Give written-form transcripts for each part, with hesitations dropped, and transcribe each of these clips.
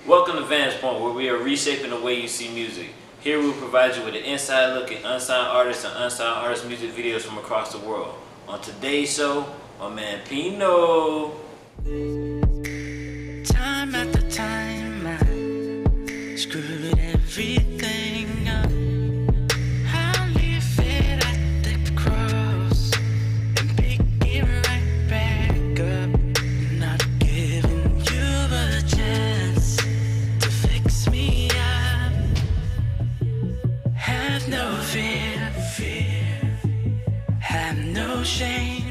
Welcome to Vantage Point, where we are reshaping the way you see music. Here we will provide you with an inside look at unsigned artists and unsigned artist music videos from across the world. On today's show, my man Pino. Time after time, I screwed everything up. I leave it at the cross and pick it right back up. Not giving you a chance to fix me up. Have no fear, have no shame.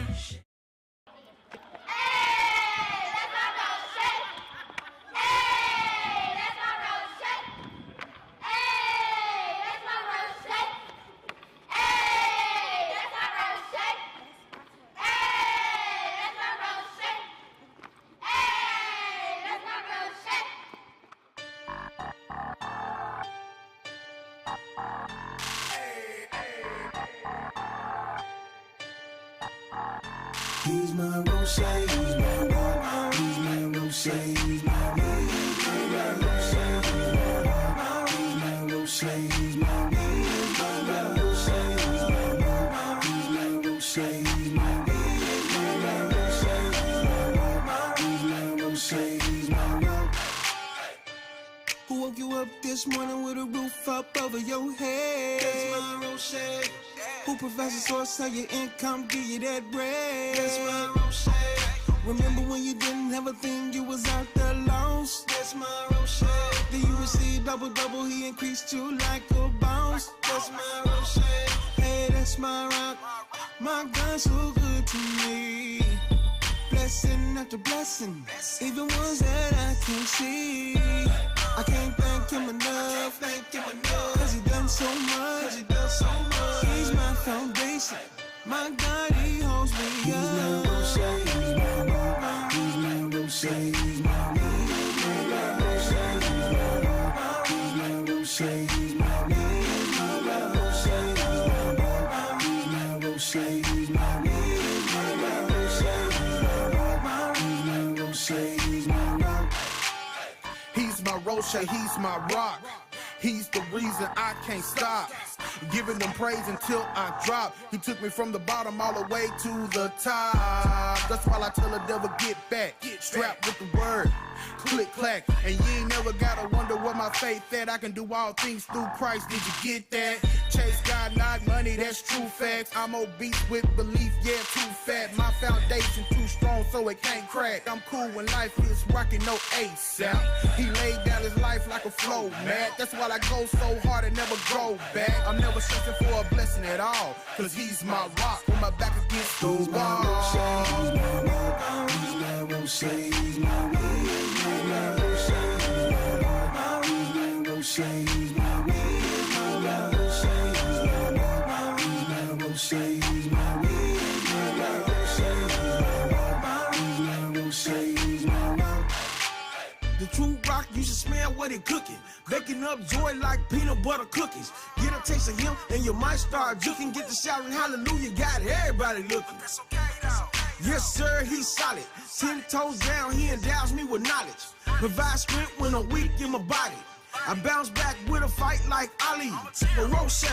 He's my rose, he's my rock, he's my rose, he's my weed. He's my rose, he's my weed. He's my rose, he's my rock, he's my rose, he's my weed. He's my rose, he's my rock, he's my rose, he's my rock. Who woke you up this morning with a roof up over your head? That's my rose. Who provides a source of your income, give you that bread? That's my rose. Remember when you didn't have a thing, you was out there lost? That's my rose. Then you received double, he increased you like a bounce. That's my rose. Hey, that's my rock. My God's so good to me. Blessing after blessing, even ones that I can't see. I can't thank him enough, cause he done so much. He's my foundation, my God, he holds me up. He's my rose, he's my rock, he's my rose, he's my weed. He's my rose, he's my rock, he's my rose, he's my weed. He's my rose, he's my rock, he's my rose, he's my weed. He's my rose, he's my rock, he's my rose, he's my rock. He's my Roche, he's my rock. He's the reason I can't stop giving them praise until I drop. He took me from the bottom all the way to the top. That's why I tell the devil get back. Strapped with the word, click clack. And you ain't never gotta wonder where my faith at. I can do all things through Christ, did you get that? Chase God, not money, that's true facts. I'm obese with belief, yeah, too fat. My foundation too strong so it can't crack. I'm cool when life is rocking, no ASAP. He laid down his life like a flow, man. That's why I go so hard and never grow back. I'm never searching for a blessing at all, cause he's my rock when my back against the wall. He's my rock, he's my rose, he's my weed. He's my rose, he's my rock, he's my rose, he's my weed. He's my rose, he's my rock, he's my rose, he's my weed. He's my rose, he's my rock, he's my rose, he's my rock. The true rock, you should smell what it cooking. Baking up joy like peanut butter cookies. Get a taste of him and you might start juking. Get the shouting hallelujah, got everybody looking. Yes sir, he's solid. 10 toes down, he endows me with knowledge. Provide strength when I'm weak in my body. I bounce back with a fight like Ali. But Roche,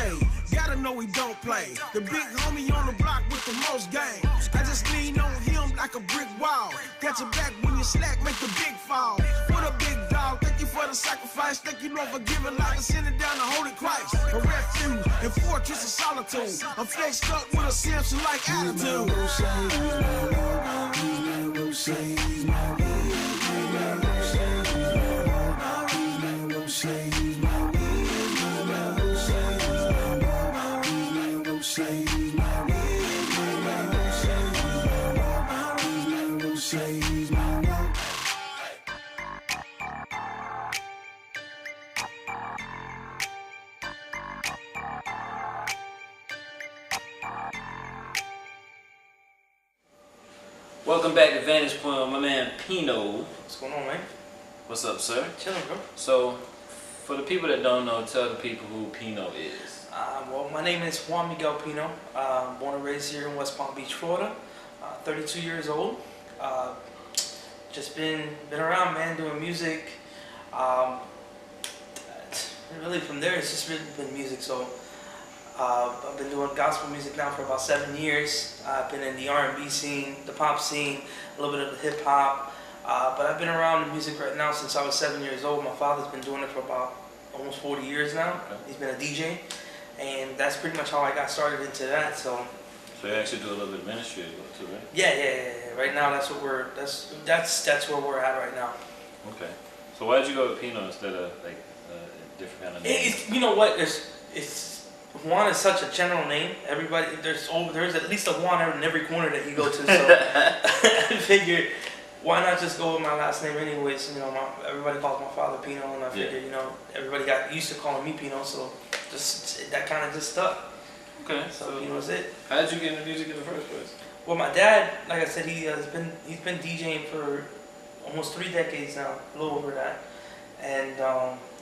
gotta know he don't play. The big homie on the block with the most game. I just lean on him like a brick wall. Got your back when you slack, make the big fall. What a big dog, thank you for the sacrifice. Thank you Lord for giving life and sending down the Holy Christ. A refuge and fortress of solitude. I'm flexed up with a Samson like attitude. He's my rock, he's my rose, he's my weed. He's my rose, he's my rock, he's my rose, he's my weed. He's my rose, he's my rock, he's my rose, he's my weed. He's my rose, he's my rock, he's my rose, he's my rock. Welcome back to Vantage Point with my man Pino. What's going on, man? What's up, sir? Chilling, bro. So, for the people that don't know, tell the people who Pino is. Well, my name is Juan Miguel Pino. Born and raised here in West Palm Beach, Florida. 32 years old. Just been around, man, doing music Really from there, it's just really been music. So I've been doing gospel music now for about 7 years. I've been in the R&B scene, the pop scene, a little bit of the hip hop. But I've been around music right now since I was 7 years old. My father's been doing it for about almost 40 years now. Okay. He's been a DJ, and that's pretty much how I got started into that. So you actually do a little bit of ministry as well too, right? yeah. Right now, that's where we're at right now. Okay. So why did you go with Pino instead of like a different kind of name? You know what? It's Juan is such a general name. Everybody there's at least a Juan in every corner that you go to. So I figured, why not just go with my last name anyways? You know, everybody calls my father Pino, and I figured, you know, everybody got used to calling me Pino, so just that kind of just stuck. Okay. So Pino's it. How did you get into music in the first place? Well, my dad, like I said, he's been DJing for almost 3 decades now, a little over that. And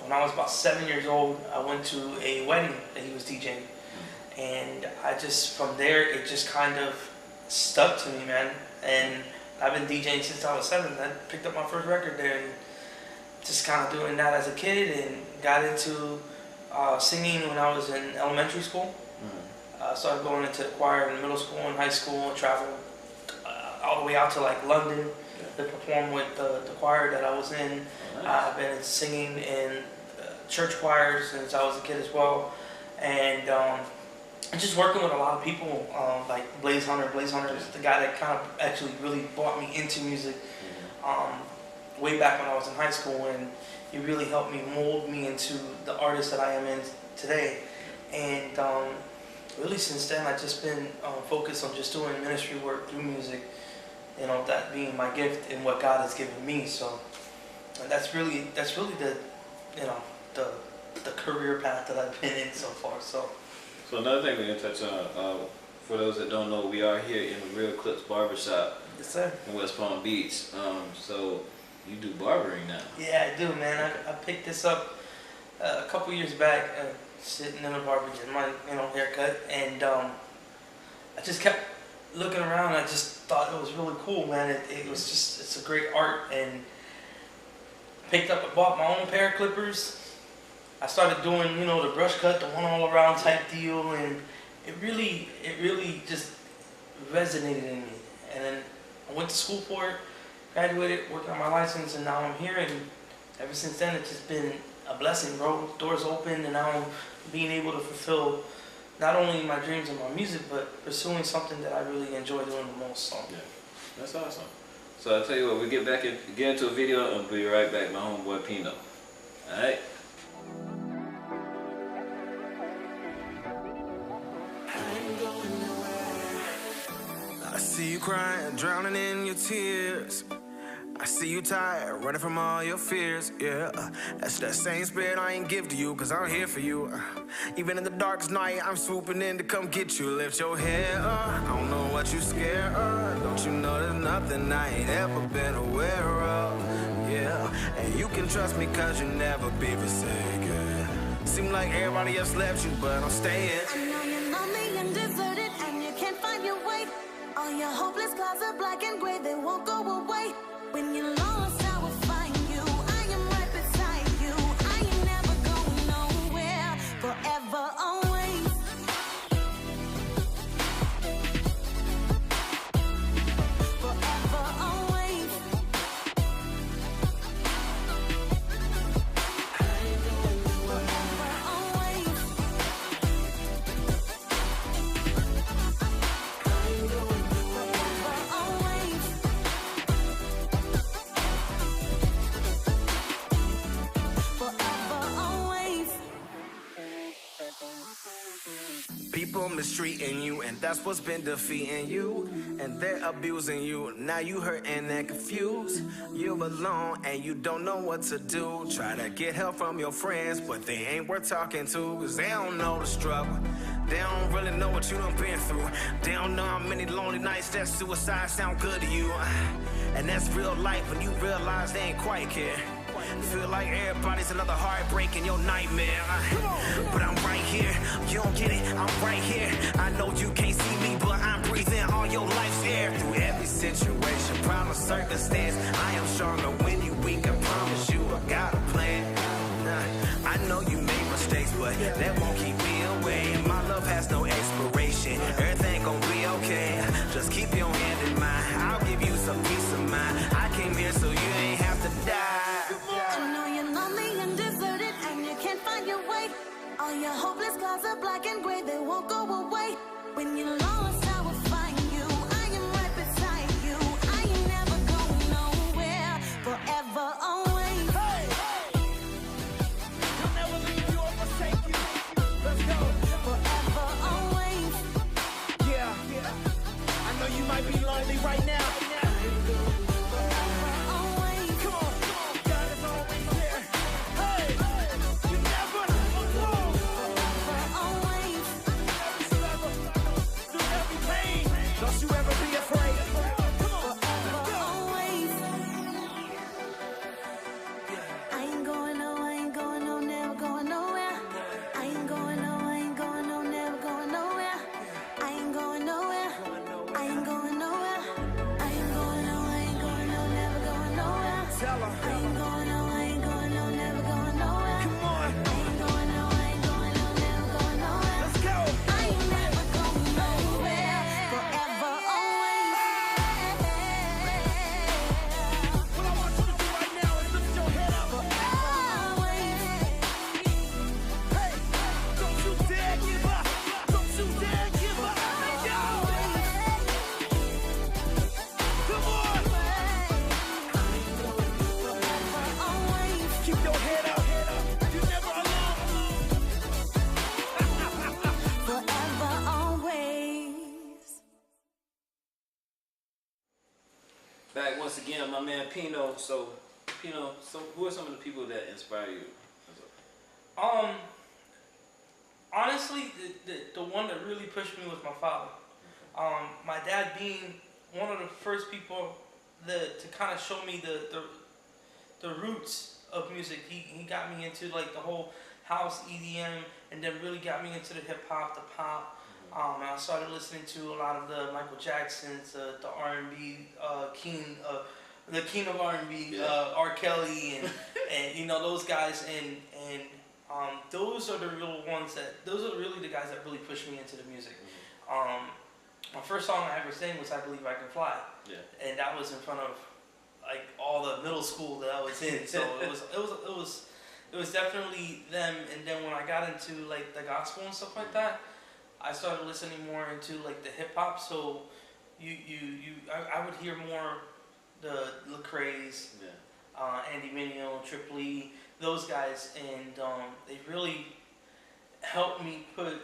when I was about 7 years old, I went to a wedding that he was DJing, and I just from there it just kind of stuck to me, man. And I've been DJing since I was 7. I picked up my first record there, and just kind of doing that as a kid, and got into singing when I was in elementary school. Started going into the choir in middle school and high school, and traveled all the way out to like London to perform with the choir that I was in. Nice. I've been singing in church choirs since I was a kid as well, and just working with a lot of people, like Blaze Hunter. Blaze Hunter is the guy that kind of actually really brought me into music way back when I was in high school, and he really helped me mold me into the artist that I am in today. And really since then, I've just been focused on just doing ministry work through music, you know, that being my gift and what God has given me. So, and that's really the, you know, the career path that I've been in so far. So another thing we're gonna touch on, for those that don't know, we are here in the Real Clips Barbershop yes, sir. in West Palm Beach. So you do barbering now? Yeah, I do, man. I picked this up a couple years back, sitting in a barber, getting my haircut, and I just kept looking around. I just thought it was really cool, man. It's a great art, and bought my own pair of clippers. I started doing, the brush cut, the one all around type deal, and it really just resonated in me. And then I went to school for it, graduated, worked on my license, and now I'm here. And ever since then, it's just been a blessing, bro. Doors open, and now I'm being able to fulfill not only my dreams and my music, but pursuing something that I really enjoy doing the most. So. Yeah, that's awesome. So I'll tell you what, we get into a video, and we'll be right back. My homeboy Pino. All right. I see you crying, drowning in your tears. I see you tired, running from all your fears, yeah. That's that same spirit I ain't give to you, cause I'm here for you. Even in the darkest night, I'm swooping in to come get you. Lift your head up, I don't know what you scared of. Don't you know there's nothing I ain't ever been aware of, yeah. And you can trust me cause you'll never be forsaken. Seem like everybody else left you, but I'm staying. I know you're lonely and deserted and you can't find your way. All your hopeless clouds are black and gray, they won't go away. When you're lost, I will find you. I am right beside you. I ain't never going nowhere. Forever, always. Forever, always. Forever, always. Forever, always. Forever, always. People mistreating you, and that's what's been defeating you. And they're abusing you, now you hurting and confused. You're alone and you don't know what to do. Try to get help from your friends, but they ain't worth talking to, cause they don't know the struggle. They don't really know what you done been through. They don't know how many lonely nights that suicide sound good to you. And that's real life when you realize they ain't quite care. Feel like everybody's another heartbreak in your nightmare. But I'm right here, you don't get it, I'm right here. I know you can't see me, but I'm breathing all your life's air. Through every situation, problem, circumstance, I am stronger when you weak. I promise you, I got a plan. All your hopeless scars are black and gray, they won't go away. When you're lost, I will find you. I am right beside you. I ain't never going nowhere. Forever always. Hey, you'll never leave you or forsake you. Let's go. Forever always. Yeah, I know you might be lonely right now. Forever always. Come on, God is always there. Hey, you never alone. Forever always. Every struggle, through every pain. Don't you ever be afraid. Come on, Forever let's go. always. I ain't going no, I ain't going no, never going nowhere. I ain't going no, I ain't going no, never going nowhere. I ain't going nowhere. I ain't going nowhere. I ain't going no, I ain't going no, never going nowhere. Tell I her. ain't going no, I ain't going no, never going nowhere. Come on, I ain't going no, I ain't going no, never going nowhere. let's go. I ain't never going nowhere. Forever always. What I want you to do right now is lift your head up. Always. Hey, don't you dare give up. Don't you dare give up. Let's go. Come on. Always. Keep your head up. You're never alone. Forever always. Back once again with my man Pino. So, Pino, who are some of the people that inspire you? Honestly, the one that really pushed me was my father. My dad being one of the first people to kind of show me the roots of music. He got me into like the whole house EDM, and then really got me into the hip hop, the pop. And I started listening to a lot of the Michael Jacksons, the R&B, the king of R&B, R. Kelly, and you know those guys, and those are the real ones those are really the guys that really pushed me into the music. My first song I ever sang was "I Believe I Can Fly," and that was in front of like all the middle school that I was in. So it was definitely them. And then when I got into like the gospel and stuff like that, I started listening more into like the hip hop. So I would hear more the Lecrae's, Andy Mineo, Triple E, those guys, and they really helped me put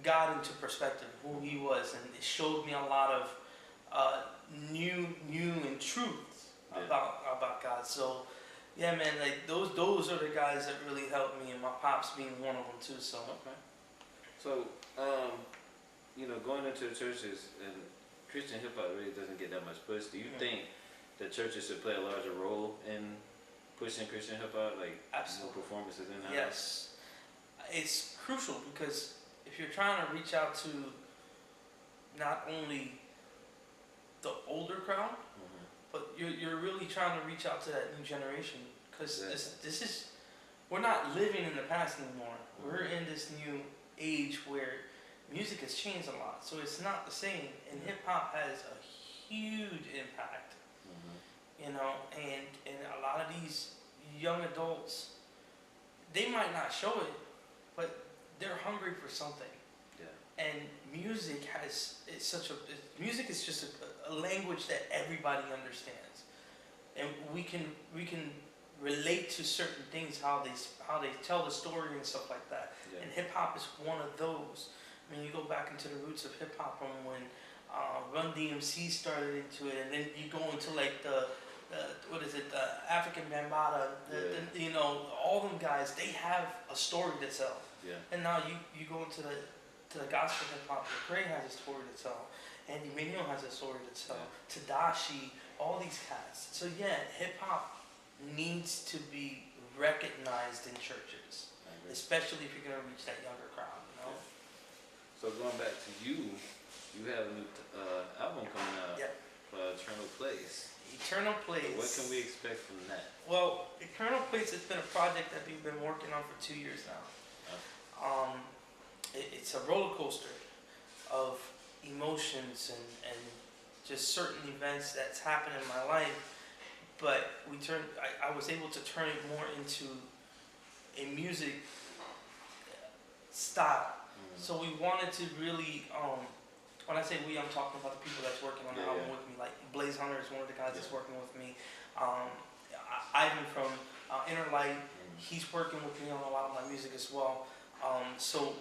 God into perspective, who He was, and it showed me a lot of new and truths about God. So yeah, man, like those are the guys that really helped me, and my pops being one of them too. So Okay. So, you know, going into the churches and Christian hip hop really doesn't get that much push. Do you think that churches should play a larger role in pushing Christian hip hop, like Absolutely. more performances in that? yes, it's crucial, because if you're trying to reach out to not only the older crowd, but you're really trying to reach out to that new generation, because this is, we're not living in the past anymore. We're in this new age where music has changed a lot, so it's not the same, and hip hop has a huge impact. You know, and a lot of these young adults, they might not show it, but they're hungry for something. And music music is just a language that everybody understands, and we can relate to certain things, how they tell the story and stuff like that. And hip hop is one of those. I mean, you go back into the roots of hip hop from when Run DMC started into it, and then you go into like the African Bambaataa, you know, all them guys, they have a story to tell. And now you go into the gospel hip hop, Lecrae has a story to tell, Andy Mineo has a story to tell, Tadashi, all these cats. So yeah, hip hop needs to be recognized in churches, especially if you're gonna reach that younger crowd, you know? So going back to you have a new album coming out, Eternal Place. Eternal Place. So what can we expect from that? Well, Eternal Place has been a project that we've been working on for 2 years now. It's a roller coaster of emotions and just certain events that's happened in my life, but I was able to turn it more into a music style. So we wanted to really, when I say we, I'm talking about the people that's working on the album with me. Like Blaze Hunter is one of the guys that's working with me. Ivan from Inner Light, he's working with me on a lot of my music as well. So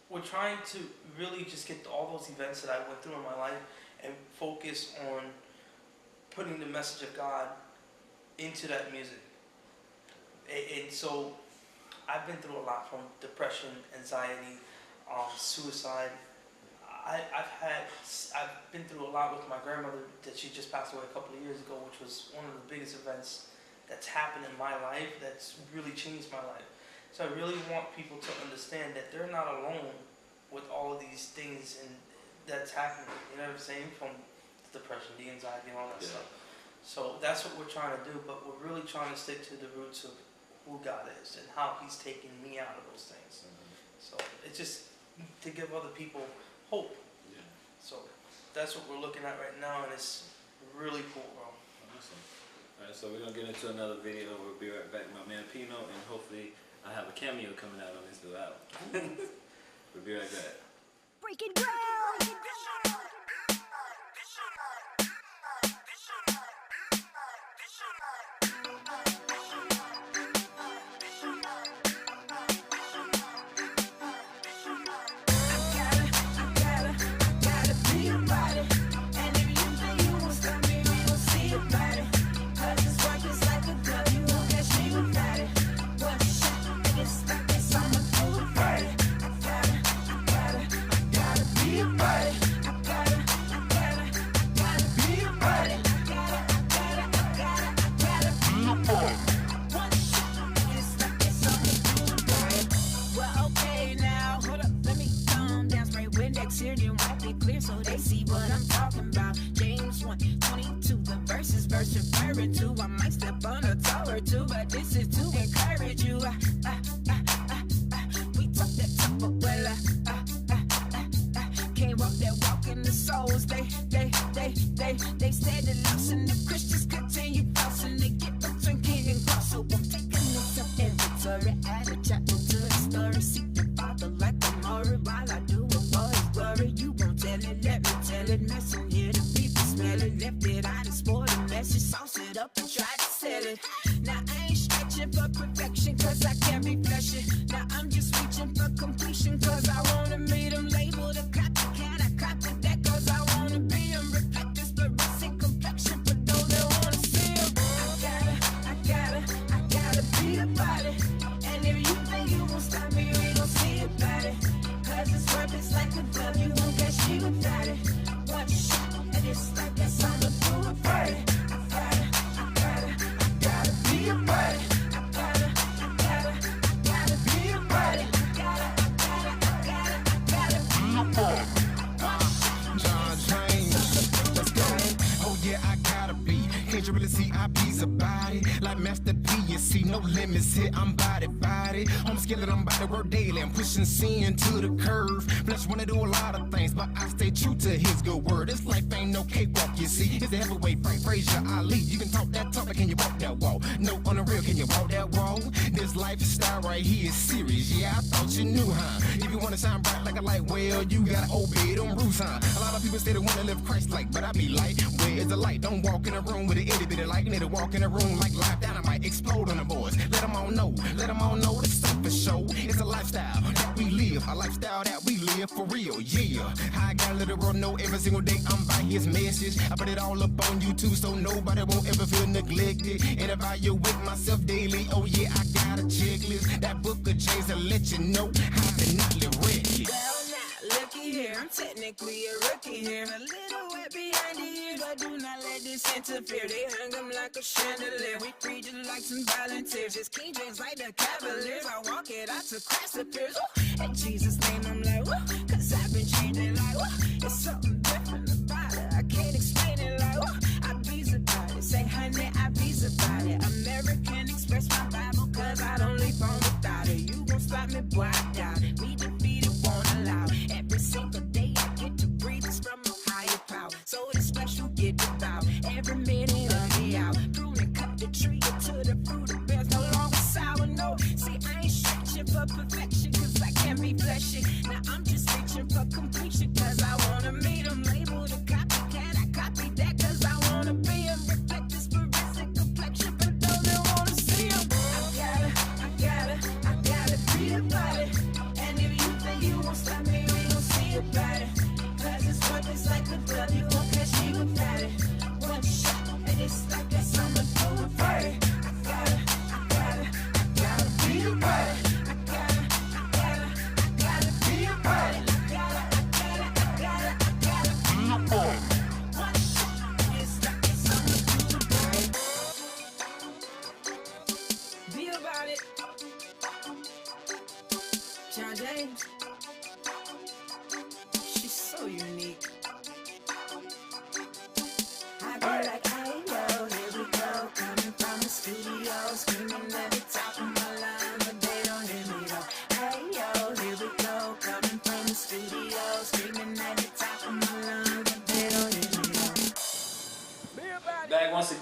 we're trying to really just get all those events that I went through in my life and focus on putting the message of God into that music. And so I've been through a lot, from depression, anxiety, suicide. I've been through a lot with my grandmother, that she just passed away a couple of years ago, which was one of the biggest events that's happened in my life that's really changed my life. So I really want people to understand that they're not alone with all of these things and that's happening. You know what I'm saying? From the depression, the anxiety, and all that stuff. So that's what we're trying to do, but we're really trying to stick to the roots of who God is and how He's taking me out of those things. So it's just to give other people hope. So that's what we're looking at right now, and it's really cool, bro. Awesome. Alright, so we're gonna get into another video. We'll be right back, my man Pino, and hopefully I have a cameo coming out on this new album. We'll be right back. Breaking ground. They said the lost and the Christians continue crossing. They get between king and cross. So I'm taking this up inventory. Add a chapter to the story. Seek the Father like a Maury. While I do it for His glory. You won't tell it, let me tell it. Messing here, the people smell it. Left it out and spoiled the message. Sauce it up and try to sell it. Now I ain't stretching for perfection, cause I can't be fleshy. Now I'm just reaching for completion, cause I wanna meet them. Labeled a copycat, I copied that, cause I wanna be them. Reflect this fluorescent complexion for those that wanna see them. I gotta be about it. And if you think you won't stop me, you ain't gon' see about it. Cause it's worth it's like a dub, you won't get shit without it. One shot, and it's like that's all I'm doing for it. I gotta be about it. I gotta be about it. I gotta be about it. John James, let's go. Oh yeah, I gotta be. Can't you really see I piece about it? Like Master P, you see no limits here. I'm body. I'm skilled, I'm about to work daily. I'm pushing sin to the curve. Flesh wanna do a lot of things, but I stay true to His good word. This life ain't no cakewalk, you see. It's a heavyweight fight. Frazier Ali. You can talk that talk, but can you walk that wall? No, on the real, can you walk that wall? This lifestyle right here is serious. Yeah, I thought you knew, huh? If you wanna shine bright like a light, well, you gotta obey them rules, huh? A lot of people say they wanna live Christ-like, but I be like, where is the light? Don't walk in a room with an itty bitty light. You need to walk in a room like live dynamite, explode on the boys. Let them all know this stuff for show. It's a lifestyle that we live, a lifestyle that we live for real, yeah. I gotta let the world know every single day I'm by His message. I put it all up on YouTube so nobody won't ever feel neglected. And evaluate myself daily, oh yeah, I got a checklist. That book of James to let you know how to not live wretched. Well, now, looky here, I'm technically a rookie here. A little wet behind the ears, but do not let this interfere. They hung them like a chandelier. We treat you like some volunteers. It's King James like the Cavaliers. I walk it out to Christ appears. In Jesus' name, I'm like, whoa, cause I've been changing like, whoa. It's something different about it. I can't explain it like, whoa. I bees about it. Say, honey, I bees about it. American Express my Bible, cause I don't leave home without it. You gon' stop me, boy, I doubt it. We defeated, won't allow. Every single day I get to breathe is from a higher power. So the special get devout. Every minute of the hour. Prune and cut the tree until the fruit it bears no longer sour. No, see, I ain't shit.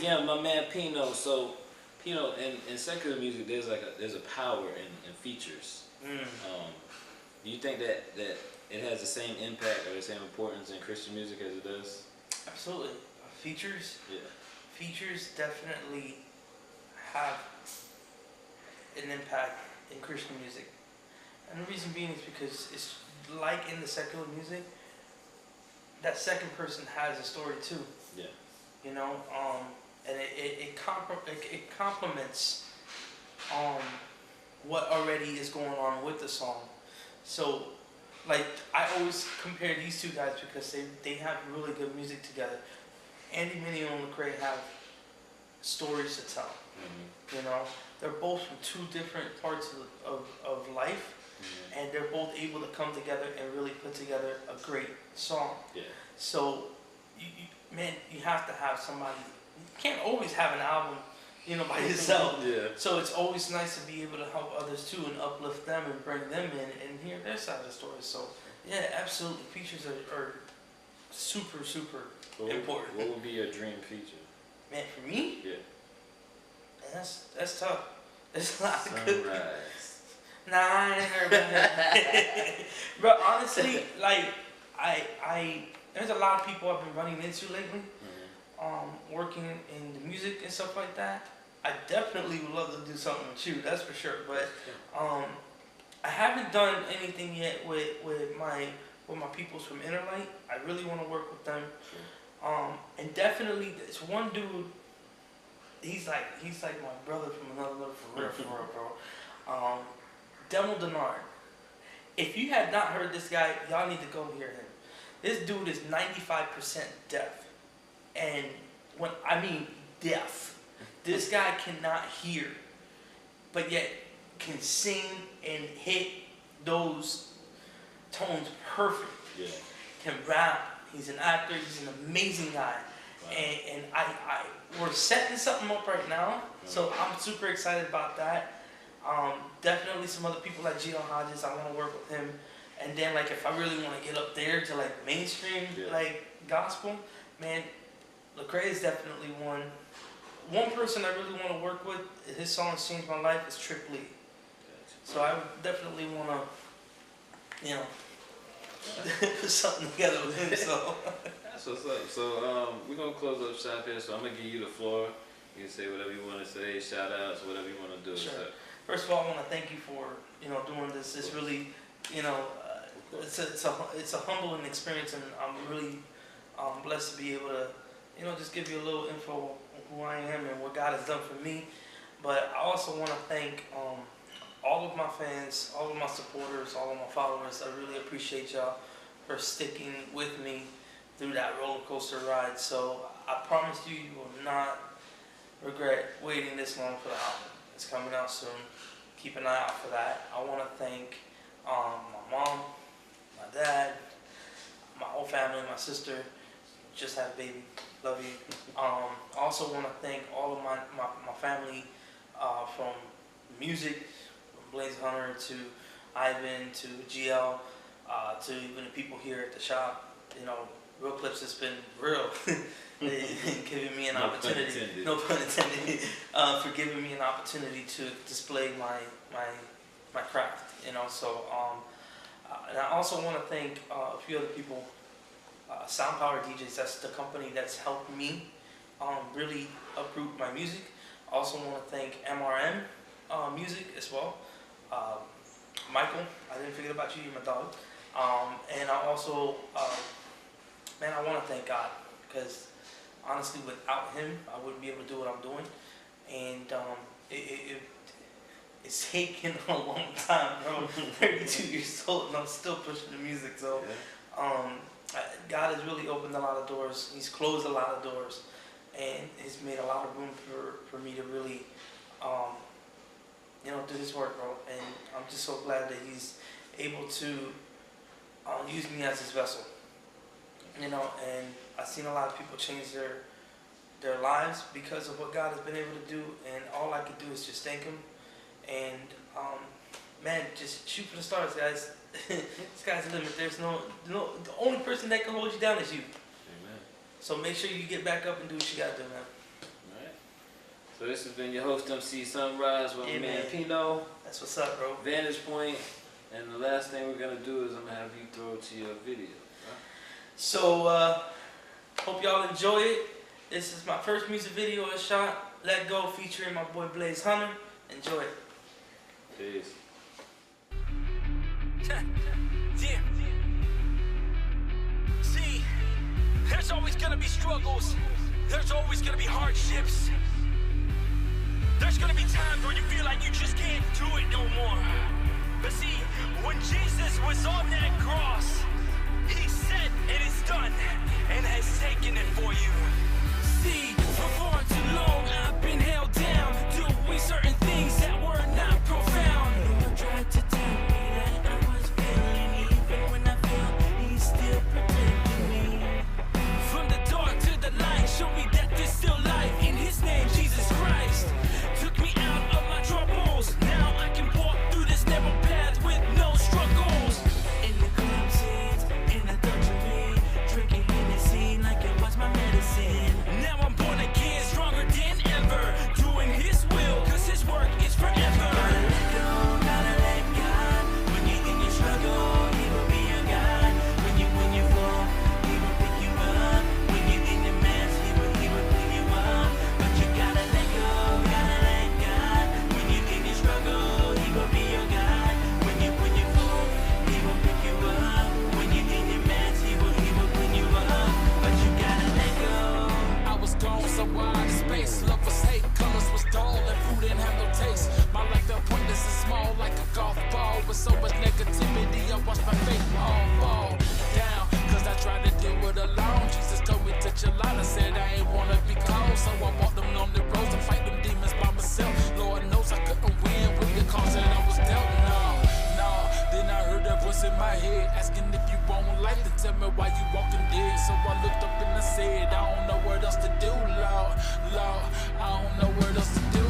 Yeah, my man Pino. So, Pino, in secular music, there's a power in features. Do you think that it has the same impact or the same importance in Christian music as it does? Absolutely. Features. Yeah. Features definitely have an impact in Christian music, and the reason being is because it's like in the secular music, that second person has a story too. Yeah. You know, and it complements what already is going on with the song. So, like, I always compare these two guys because they have really good music together. Andy Mineo and Lecrae have stories to tell. You know, they're both from two different parts of life, and they're both able to come together and really put together a great song. Yeah. So, man, you have to have somebody. You can't always have an album, by yourself. Yeah. So it's always nice to be able to help others too and uplift them and bring them in and hear their side of the story. So, yeah, absolutely, features are super, super important. What would be your dream feature? Man, for me, Yeah. man, that's tough. There's a lot of good. Sunrise. Nah, I ain't heard about that. But honestly, like I there's a lot of people I've been running into lately, working in the music and stuff like that. I definitely would love to do something with you, that's for sure. But I haven't done anything yet with my peoples from Interlight. I really want to work with them. And definitely, it's one dude. He's like my brother from another mother, for real, bro. Demo Denard. If you have not heard this guy, y'all need to go hear him. This dude is 95% deaf, and when I mean deaf, this guy cannot hear, but yet can sing and hit those tones perfect. Yeah. Can rap. He's an actor. He's an amazing guy. Wow. And we're setting something up right now, so I'm super excited about that. Definitely some other people like Gio Hodges. I want to work with him. And then, like, if I really want to get up there to like mainstream, like gospel, man, Lecrae is definitely one. One person I really want to work with. His songs changed my life. Is Trip Lee. So I would definitely want to, put something together with him. So That's what's up. So we're gonna close up shop here. So I'm gonna give you the floor. You can say whatever you want to say, shout outs, whatever you want to do. Sure. So. First of all, I want to thank you for doing this. It's really it's a humbling experience, and I'm really blessed to be able to just give you a little info on who I am and what God has done for me. But I also want to thank all of my fans, all of my supporters, all of my followers. I really appreciate y'all for sticking with me through that roller coaster ride. So I promise you will not regret waiting this long for the album. It's coming out soon. Keep an eye out for that. I want to thank my mom, my dad, my whole family, my sister. Just had a baby. Love you. I also want to thank all of my family from music, from Blaze Hunter to Ivan to GL to even the people here at the shop. Real Clips has been real. Giving me an opportunity. No pun intended. For giving me an opportunity to display my craft. So and I also want to thank a few other people. Sound Power DJs. That's the company that's helped me really uproot my music. I also want to thank MRM Music as well. Michael, I didn't forget about you. You're my dog. And I also, man, I want to thank God, because honestly, without Him, I wouldn't be able to do what I'm doing. And it's taken a long time, bro. I'm 32 years old, and I'm still pushing the music. So, God has really opened a lot of doors. He's closed a lot of doors, and He's made a lot of room for me to really, do His work, bro. And I'm just so glad that He's able to use me as His vessel. And I've seen a lot of people change their lives because of what God has been able to do, and all I could do is just thank Him. And man, just shoot for the stars, guys. Sky's the limit. There's no, the only person that can hold you down is you. Amen. So make sure you get back up and do what you gotta do, man. All right. So this has been your host MC Sunrise with my man Pino. That's what's up, bro. Vantage Point. And the last thing we're gonna do is I'm gonna have you throw it to your video. Right? So hope y'all enjoy it. This is my first music video I shot. Let Go featuring my boy Blaze Hunter. Enjoy it. Peace. Yeah. See, there's always gonna be struggles. There's always gonna be hardships. There's gonna be times where you feel like you just can't do it no more. But see, when Jesus was on that cross, he said it is done and has taken it for you. See, for far too long I've been held down, doing certain things that were not profound. Lord tried to tell me that I was failing, even when I failed, he's still protecting me. From the dark to the light, show me that there's still life in his name, Jesus Christ. Took me out of my troubles, now I can walk through this narrow path with no struggles. In the club scenes, in the dungeon, drinking Hennessy like it was my medicine. Now I'm born again, stronger than ever, doing his will, cause his work is forever. Gotta let go, gotta let God. When you're in your struggle, he will be your God. When you fall, he will pick you up. When you're in your mess, he will clean you up. But you gotta let go, gotta let God. When you're in your struggle, he will be your God. When you fall, he will pick you up. When you're in your mess, he will clean you up. But you gotta let go. I was gone so wide space, love was hate, colors was dull and food didn't have no taste. My life felt pointless and small like a golf ball. With so much negativity, I watched my faith all fall down. Cause I tried to deal with it alone. Jesus told me to chill out, I said I ain't wanna be cold. So I walked them lonely roads and fight them demons by myself. Lord knows I couldn't win with the cards that I was dealt. No. Then I heard a voice in my head asking if you won't life, to tell me why you walking dead. So I looked up and I said, I don't know what else to do, Lord. I don't know what else to do.